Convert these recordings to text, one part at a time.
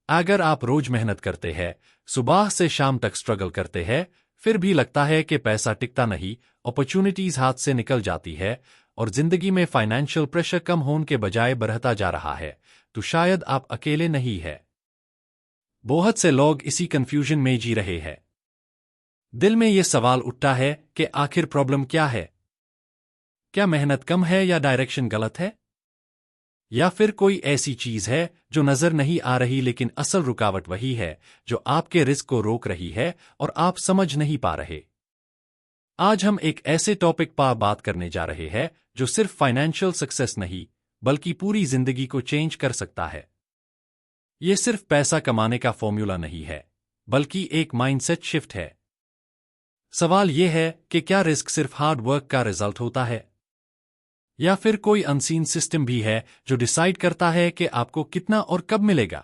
اگر آپ روز محنت کرتے ہیں، صبح سے شام تک سٹرگل کرتے ہیں، پھر بھی لگتا ہے کہ پیسہ ٹکتا نہیں، اپرچونٹیز ہاتھ سے نکل جاتی ہے، اور زندگی میں فائنینشل پریشر کم ہونے کے بجائے بڑھتا جا رہا ہے، تو شاید آپ اکیلے نہیں ہیں۔ بہت سے لوگ اسی کنفیوژن میں جی رہے ہیں۔ دل میں یہ سوال اٹھتا ہے کہ آخر پرابلم کیا ہے؟ کیا محنت کم ہے یا ڈائریکشن غلط ہے؟ یا پھر کوئی ایسی چیز ہے جو نظر نہیں آ رہی لیکن اصل رکاوٹ وہی ہے جو آپ کے رزق کو روک رہی ہے اور آپ سمجھ نہیں پا رہے؟ آج ہم ایک ایسے ٹاپک پر بات کرنے جا رہے ہیں جو صرف فائنینشل سکسیس نہیں بلکہ پوری زندگی کو چینج کر سکتا ہے۔ یہ صرف پیسہ کمانے کا فارمولا نہیں ہے، بلکہ ایک مائنڈ سیٹ شفٹ ہے۔ سوال یہ ہے کہ کیا رزق صرف ہارڈ ورک کا رزلٹ ہوتا ہے؟ یا پھر کوئی انسین سسٹم بھی ہے جو ڈیسائیڈ کرتا ہے کہ آپ کو کتنا اور کب ملے گا؟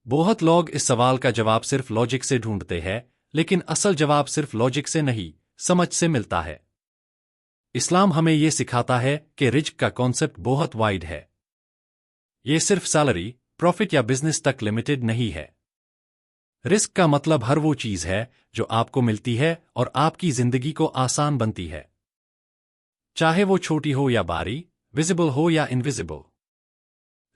بہت لوگ اس سوال کا جواب صرف لاجک سے ڈھونڈتے ہیں، لیکن اصل جواب صرف لاجک سے نہیں، سمجھ سے ملتا ہے۔ اسلام ہمیں یہ سکھاتا ہے کہ رزق کا کانسیپٹ بہت وائڈ ہے۔ یہ صرف سیلری، پروفٹ یا بزنس تک لمیٹڈ نہیں ہے۔ رزق کا مطلب ہر وہ چیز ہے جو آپ کو ملتی ہے اور آپ کی زندگی کو آسان بنتی ہے، چاہے وہ چھوٹی ہو یا باری، ویزیبل ہو یا انویزیبل۔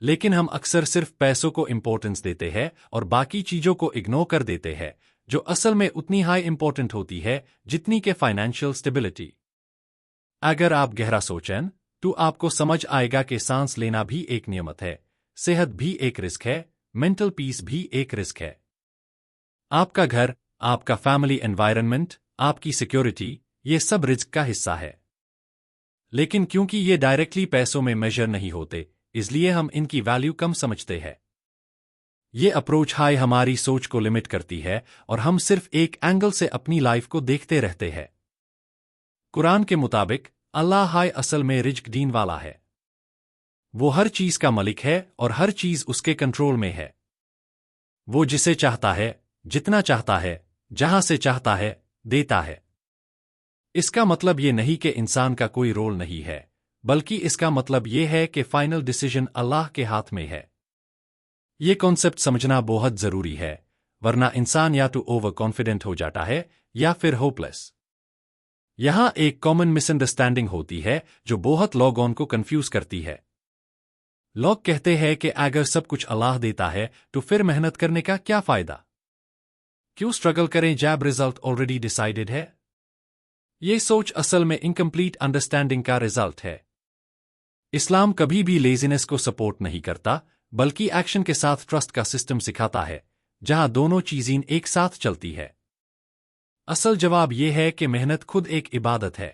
لیکن ہم اکثر صرف پیسوں کو امپورٹنس دیتے ہیں اور باقی چیزوں کو اگنور کر دیتے ہیں جو اصل میں اتنی ہائی امپورٹنٹ ہوتی ہے جتنی کہ فائنینشل سٹیبلٹی۔ اگر آپ گہرا سوچیں تو آپ کو سمجھ آئے گا کہ سانس لینا بھی ایک نعمت ہے، صحت بھی ایک رزق ہے، مینٹل پیس بھی ایک رزق ہے۔ آپ کا گھر، آپ کا فیملی انوائرنمنٹ، آپ کی سیکیورٹی، یہ سب رزق کا حصہ ہے۔ لیکن کیونکہ یہ ڈائریکٹلی پیسوں میں میجر نہیں ہوتے، اس لیے ہم ان کی ویلیو کم سمجھتے ہیں۔ یہ اپروچ ہائی ہماری سوچ کو لمٹ کرتی ہے اور ہم صرف ایک اینگل سے اپنی لائف کو دیکھتے رہتے ہیں۔ قرآن کے مطابق اللہ ہائی اصل میں رزق دین والا ہے۔ وہ ہر چیز کا مالک ہے اور ہر چیز اس کے کنٹرول میں ہے۔ وہ جسے چاہتا ہے، جتنا چاہتا ہے، جہاں سے چاہتا ہے، دیتا ہے۔ اس کا مطلب یہ نہیں کہ انسان کا کوئی رول نہیں ہے، بلکہ اس کا مطلب یہ ہے کہ فائنل ڈیسیژن اللہ کے ہاتھ میں ہے۔ یہ کانسیپٹ سمجھنا بہت ضروری ہے، ورنہ انسان یا تو اوور کانفیڈنٹ ہو جاتا ہے یا پھر ہوپ لیس۔ یہاں ایک کامن مس انڈرسٹینڈنگ ہوتی ہے جو بہت لوگوں کو کنفیوز کرتی ہے۔ لوگ کہتے ہیں کہ اگر سب کچھ اللہ دیتا ہے تو پھر محنت کرنے کا کیا فائدہ؟ کیوں سٹرگل کریں جب رزلٹ آلریڈی ڈیسائیڈڈ ہے؟ یہ سوچ اصل میں انکمپلیٹ انڈرسٹینڈنگ کا رزلٹ ہے۔ اسلام کبھی بھی لیزینس کو سپورٹ نہیں کرتا، بلکہ ایکشن کے ساتھ ٹرسٹ کا سسٹم سکھاتا ہے، جہاں دونوں چیزیں ایک ساتھ چلتی ہے۔ اصل جواب یہ ہے کہ محنت خود ایک عبادت ہے۔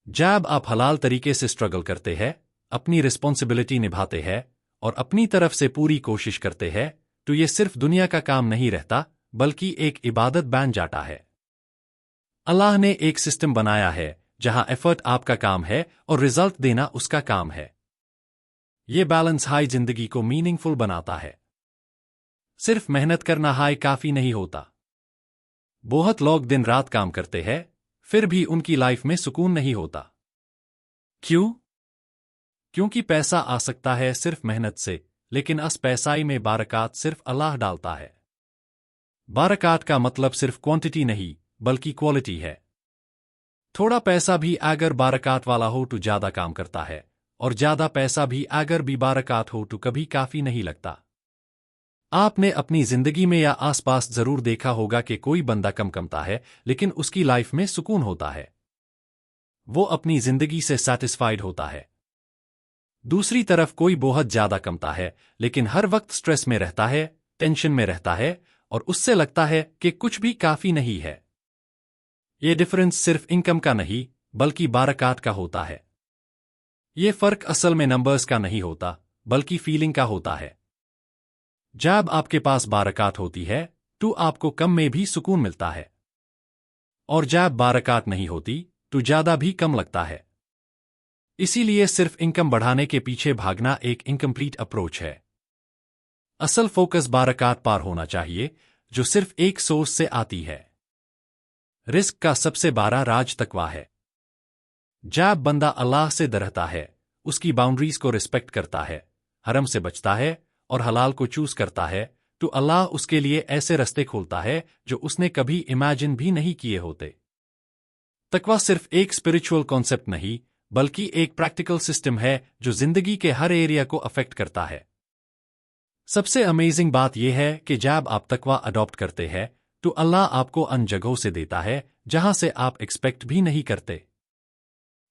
جب آپ حلال طریقے سے سٹرگل کرتے ہیں، اپنی رسپانسبلٹی نبھاتے ہیں اور اپنی طرف سے پوری کوشش کرتے ہیں، تو یہ صرف دنیا کا کام نہیں رہتا بلکہ ایک عبادت بن جاتا ہے۔ اللہ نے ایک سسٹم بنایا ہے جہاں ایفرٹ آپ کا کام ہے اور رزلٹ دینا اس کا کام ہے۔ یہ بیلنس ہائی زندگی کو میننگ فل بناتا ہے۔ صرف محنت کرنا ہائی کافی نہیں ہوتا۔ بہت لوگ دن رات کام کرتے ہیں، پھر بھی ان کی لائف میں سکون نہیں ہوتا۔ کیوں؟ کیونکہ پیسہ آ سکتا ہے صرف محنت سے، لیکن اس پیسائی میں برکات صرف اللہ ڈالتا ہے۔ برکات کا مطلب صرف کوانٹٹی نہیں بلکہ کوالٹی ہے۔ تھوڑا پیسہ بھی اگر برکات والا ہو تو زیادہ کام کرتا ہے، اور زیادہ پیسہ بھی اگر بھی برکات ہو تو کبھی کافی نہیں لگتا۔ آپ نے اپنی زندگی میں یا آس پاس ضرور دیکھا ہوگا کہ کوئی بندہ کم کمتا ہے لیکن اس کی لائف میں سکون ہوتا ہے۔ وہ اپنی زندگی سے سیٹسفائیڈ ہوتا ہے۔ دوسری طرف کوئی بہت زیادہ کمتا ہے لیکن ہر وقت سٹریس میں رہتا ہے، ٹینشن میں رہتا ہے، اور اس سے لگتا ہے کہ کچھ بھی کافی نہیں ہے۔ یہ ڈفرنس صرف انکم کا نہیں بلکہ برکات کا ہوتا ہے۔ یہ فرق اصل میں نمبرز کا نہیں ہوتا بلکہ فیلنگ کا ہوتا ہے۔ جب آپ کے پاس برکات ہوتی ہے تو آپ کو کم میں بھی سکون ملتا ہے، اور جب برکات نہیں ہوتی تو زیادہ بھی کم لگتا ہے۔ اسی لیے صرف انکم بڑھانے کے پیچھے بھاگنا ایک انکمپلیٹ اپروچ ہے۔ اصل فوکس برکات پر ہونا چاہیے جو صرف ایک سورس سے آتی ہے۔ رزق کا سب سے بڑا راز تقویٰ ہے۔ جب بندہ اللہ سے ڈرتا ہے، اس کی باؤنڈریز کو ریسپیکٹ کرتا ہے، حرام سے بچتا ہے اور حلال کو چوز کرتا ہے تو اللہ اس کے لیے ایسے رستے کھولتا ہے جو اس نے کبھی امیجن بھی نہیں کیے ہوتے۔ تقویٰ صرف ایک اسپرچول کانسیپٹ نہیں بلکہ ایک پریکٹیکل سسٹم ہے جو زندگی کے ہر ایریا کو افیکٹ کرتا ہے۔ سب سے امیزنگ بات یہ ہے کہ جب آپ تقویٰ اڈاپٹ کرتے ہیں تو اللہ آپ کو ان جگہوں سے دیتا ہے جہاں سے آپ ایکسپیکٹ بھی نہیں کرتے۔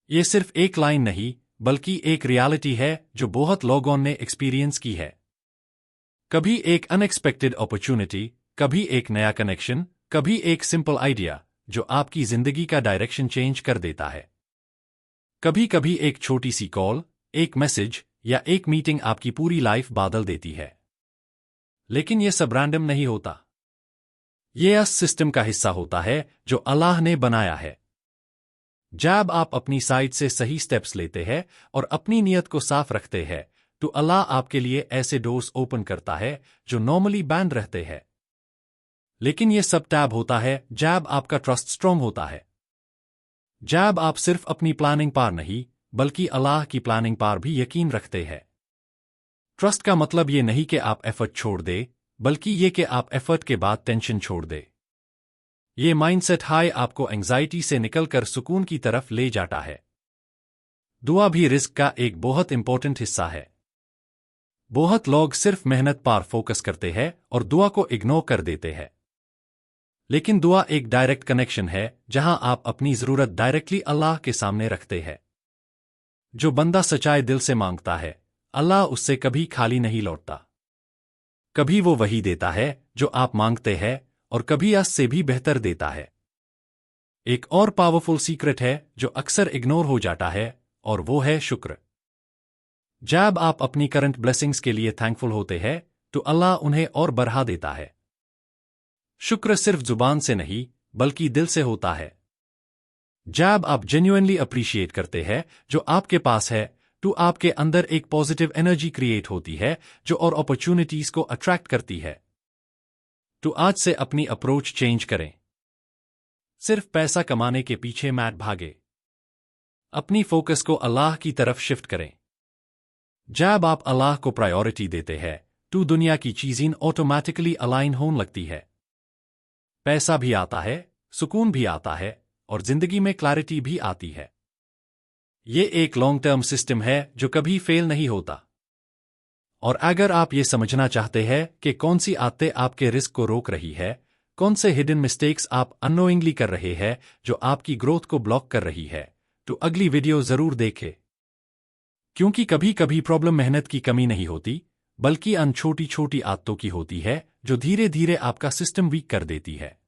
یہ صرف ایک لائن نہیں بلکہ ایک ریالٹی ہے جو بہت لوگوں نے ایکسپیرینس کی ہے۔ کبھی ایک ان ایکسپیکٹڈ اپرچونٹی، کبھی ایک نیا کنیکشن، کبھی ایک سمپل آئیڈیا جو آپ کی زندگی کا ڈائریکشن چینج کر دیتا ہے۔ کبھی کبھی ایک چھوٹی سی کال، ایک میسج یا ایک میٹنگ آپ کی پوری لائف بدل دیتی ہے۔ لیکن یہ سب رینڈم نہیں ہوتا۔ یہ اس سسٹم کا حصہ ہوتا ہے جو اللہ نے بنایا ہے۔ جب آپ اپنی سائٹ سے صحیح سٹیپس لیتے ہیں اور اپنی نیت کو صاف رکھتے ہیں تو اللہ آپ کے لیے ایسے ڈورز اوپن کرتا ہے جو نارملی بند رہتے ہیں۔ لیکن یہ سب ٹیب ہوتا ہے جب آپ کا ٹرسٹ سٹرونگ ہوتا ہے، جب آپ صرف اپنی پلاننگ پر نہیں بلکہ اللہ کی پلاننگ پر بھی یقین رکھتے ہیں۔ ٹرسٹ کا مطلب یہ نہیں کہ آپ ایفرٹ چھوڑ دیں بلکہ یہ کہ آپ ایفرٹ کے بعد ٹینشن چھوڑ دیں۔ یہ مائنڈ سیٹ ہائی آپ کو انگزائٹی سے نکل کر سکون کی طرف لے جاتا ہے۔ دعا بھی رزق کا ایک بہت امپورٹنٹ حصہ ہے۔ بہت لوگ صرف محنت پر فوکس کرتے ہیں اور دعا کو اگنور کر دیتے ہیں۔ لیکن دعا ایک ڈائریکٹ کنیکشن ہے جہاں آپ اپنی ضرورت ڈائریکٹلی اللہ کے سامنے رکھتے ہیں۔ جو بندہ سچائے دل سے مانگتا ہے اللہ اس سے کبھی خالی نہیں لوٹتا۔ کبھی وہ وہی دیتا ہے جو آپ مانگتے ہیں اور کبھی اس سے بھی بہتر دیتا ہے۔ ایک اور پاورفل سیکرٹ ہے جو اکثر اگنور ہو جاتا ہے اور وہ ہے شکر۔ جب آپ اپنی کرنٹ بلیسنگز کے لیے تھینکفل ہوتے ہیں تو اللہ انہیں اور بڑھا دیتا ہے۔ شکر صرف زبان سے نہیں بلکہ دل سے ہوتا ہے۔ جب آپ جینیوئنلی اپریشیٹ کرتے ہیں جو آپ کے پاس ہے تو آپ کے اندر ایک پازیٹیو انرجی کریٹ ہوتی ہے جو اور اپرچونٹیز کو اٹریکٹ کرتی ہے۔ تو آج سے اپنی اپروچ چینج کریں۔ صرف پیسہ کمانے کے پیچھے مت بھاگے۔ اپنی فوکس کو اللہ کی طرف شفٹ کریں۔ جب آپ اللہ کو پرائیورٹی دیتے ہیں تو دنیا کی چیزیں آٹومیٹکلی الائن ہونے لگتی ہے۔ پیسہ بھی آتا ہے، سکون بھی آتا ہے اور زندگی میں کلیئرٹی بھی آتی ہے۔ یہ ایک لانگ ٹرم سسٹم ہے جو کبھی فیل نہیں ہوتا۔ اور اگر آپ یہ سمجھنا چاہتے ہیں کہ کون سی عادتیں آپ کے رزق کو روک رہی ہے، کون سے ہڈن مسٹیکس آپ اننوئنگلی کر رہے ہیں جو آپ کی گروتھ کو بلاک کر رہی ہے، تو اگلی ویڈیو ضرور دیکھیں۔ کیونکہ کبھی کبھی پرابلم محنت کی کمی نہیں ہوتی بلکہ ان چھوٹی چھوٹی عادتوں کی ہوتی ہے جو دھیرے دھیرے آپ کا سسٹم ویک کر دیتی ہے۔